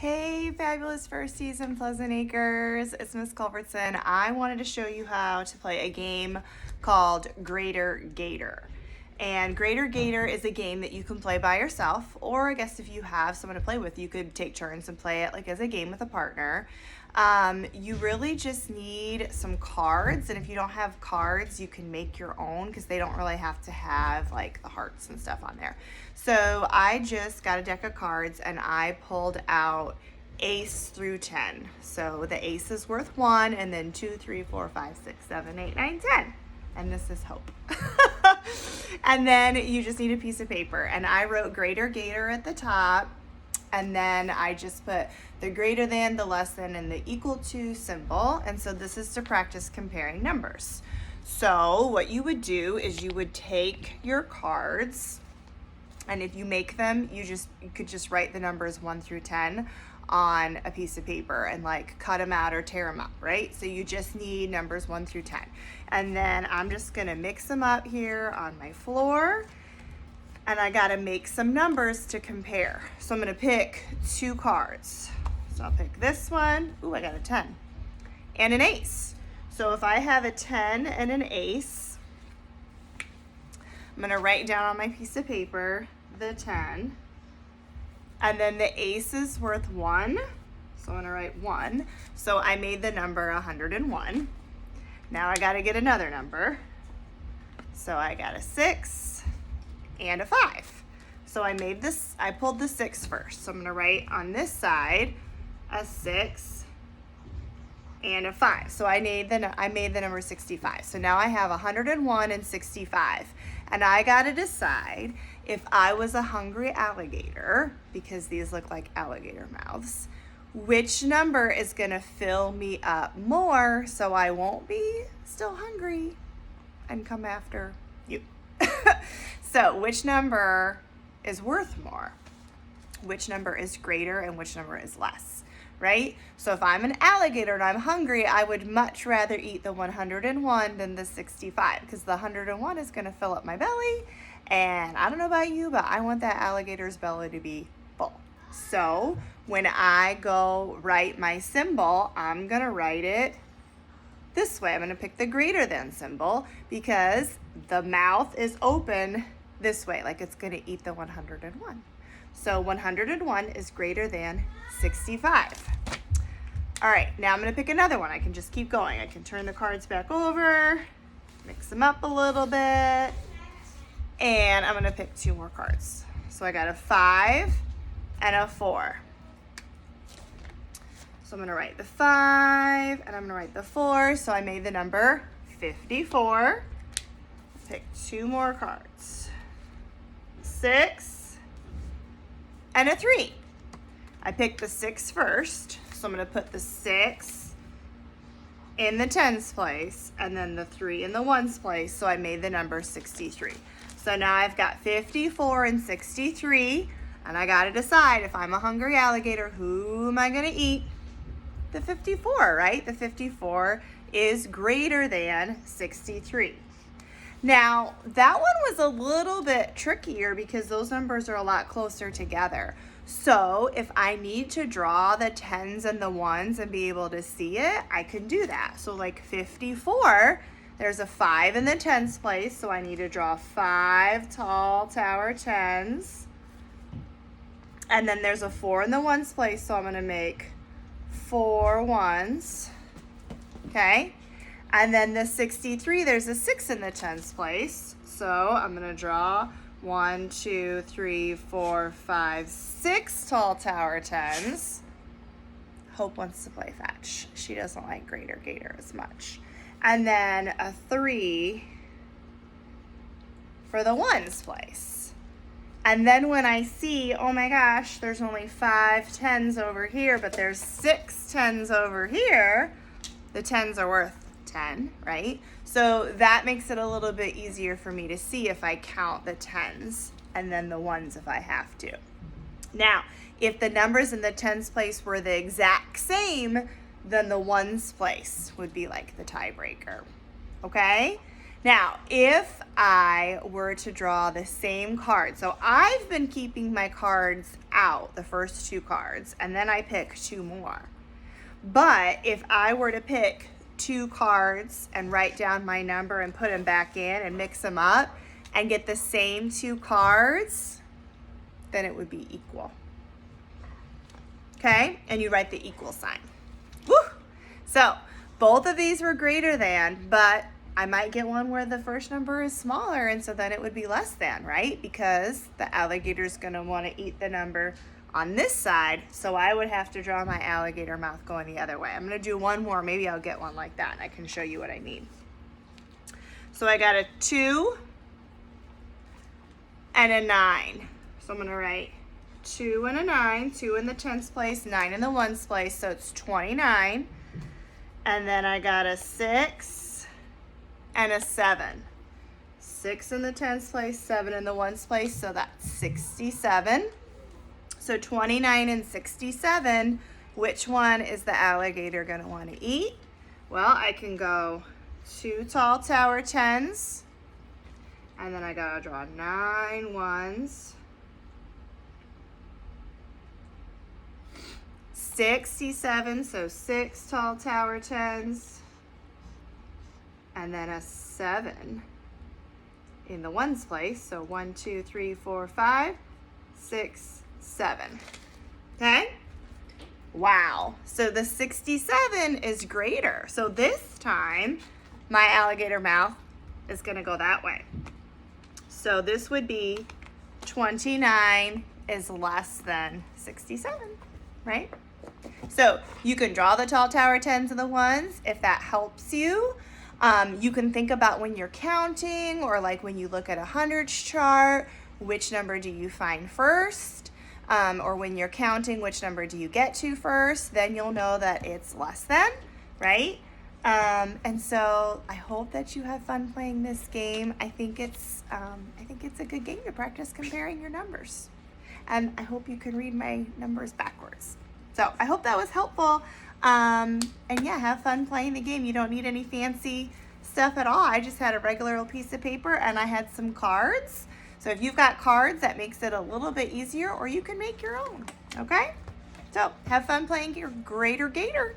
Hey, fabulous first season Pleasant Acres. It's Miss Culbertson. I wanted to show you how to play a game called Greater Gator. And Greater Gator is a game that you can play by yourself, or I guess if you have someone to play with, you could take turns and play it like as a game with a partner. You really just need some cards, and if you don't have cards, you can make your own because they don't really have to have like the hearts and stuff on there. So I just got a deck of cards and I pulled out ace through 10. So the ace is worth 1, and then 2, 3, 4, 5, 6, 7, 8, 9, 10. And this is hope. And then you just need a piece of paper. And I wrote Greater Gator at the top. And then I just put the greater than, the less than, and the equal to symbol. And so this is to practice comparing numbers. So what you would do is you would take your cards, and if you make them, you could just write the numbers 1 through 10 on a piece of paper and like cut them out or tear them up, right? So you just need numbers 1 through 10. And then I'm just gonna mix them up here on my floor, and I gotta make some numbers to compare. So I'm gonna pick 2 cards. So I'll pick this one. Ooh, I got a 10 and an ace. So if I have a 10 and an ace, I'm gonna write down on my piece of paper the 10, and then the ace is worth 1, so I'm gonna write 1. So I made the number 101. Now I gotta get another number. So I got a 6 and a 5. So I pulled the 6 first. So I'm gonna write on this side a 6 and a 5. So I made the number 65. So now I have 101 and 65. And I gotta decide if I was a hungry alligator, because these look like alligator mouths, which number is gonna fill me up more so I won't be still hungry and come after you. So which number is worth more? Which number is greater and which number is less, right? So if I'm an alligator and I'm hungry, I would much rather eat the 101 than the 65, because the 101 is gonna fill up my belly, and I don't know about you, but I want that alligator's belly to be full. So when I go write my symbol, I'm gonna write it this way. I'm gonna pick the greater than symbol because the mouth is open this way, like it's gonna eat the 101. So 101 is greater than 65. All right, now I'm gonna pick another one. I can just keep going. I can turn the cards back over, mix them up a little bit, and I'm gonna pick 2 more cards. So I got a 5 and a 4. So I'm gonna write the 5 and I'm gonna write the 4. So I made the number 54. Pick 2 more cards. 6 and a 3. I picked the 6 first, so I'm gonna put the 6 in the tens place and then the 3 in the ones place, so I made the number 63. So now I've got 54 and 63, and I gotta decide if I'm a hungry alligator, who am I gonna eat? The 54, right? The 54 is greater than 63. Now, that one was a little bit trickier because those numbers are a lot closer together. So if I need to draw the 10s and the 1s and be able to see it, I can do that. So like 54, there's a 5 in the tens place, so I need to draw 5 tall tower 10s. And then there's a 4 in the ones place, so I'm gonna make 4 1s, okay? And then the 63, there's a 6 in the tens place. So I'm gonna draw 1, 2, 3, 4, 5, 6 tall tower 10s. Hope wants to play fetch. She doesn't like Greater Gator as much. And then a 3 for the ones place. And then when I see, oh my gosh, there's only 5 10s over here, but there's 6 10s over here, the 10s are worth 10, right? So that makes it a little bit easier for me to see if I count the 10s and then the 1s if I have to. Now, if the numbers in the 10s place were the exact same, then the 1s place would be like the tiebreaker, okay? Now, if I were to draw the same card, so I've been keeping my cards out, the first 2 cards, and then I pick 2 more. But if I were to pick 2 cards and write down my number and put them back in and mix them up and get the same 2 cards, then it would be equal. Okay? And you write the equal sign. Woo! So both of these were greater than, but I might get one where the first number is smaller, and so then it would be less than, right? Because the alligator's gonna wanna eat the number on this side, so I would have to draw my alligator mouth going the other way. I'm gonna do one more, maybe I'll get one like that, and I can show you what I mean. So I got a 2 and a 9. So I'm gonna write 2 and a 9, 2 in the tens place, 9 in the ones place, so it's 29. And then I got a 6 and a 7. 6 in the tens place, 7 in the ones place, so that's 67. So 29 and 67, which one is the alligator gonna wanna eat? Well, I can go 2 tall tower 10s, and then I gotta draw 9 ones, 67, so 6 tall tower 10s, and then a 7 in the ones place. So 1, 2, 3, 4, 5, 6, 7. Okay? Wow. So the 67 is greater. So this time, my alligator mouth is going to go that way. So this would be 29 is less than 67, right? So you can draw the tall tower 10s and the ones if that helps you. You can think about when you're counting, or like when you look at a hundreds chart, which number do you find first? Or when you're counting, which number do you get to first? Then you'll know that it's less than, right? And so I hope that you have fun playing this game. I think it's a good game to practice comparing your numbers. And I hope you can read my numbers backwards. So I hope that was helpful. And yeah, have fun playing the game. You don't need any fancy stuff at all. I just had a regular old piece of paper and I had some cards. So if you've got cards, that makes it a little bit easier, or you can make your own, okay? So have fun playing your Greater Gator.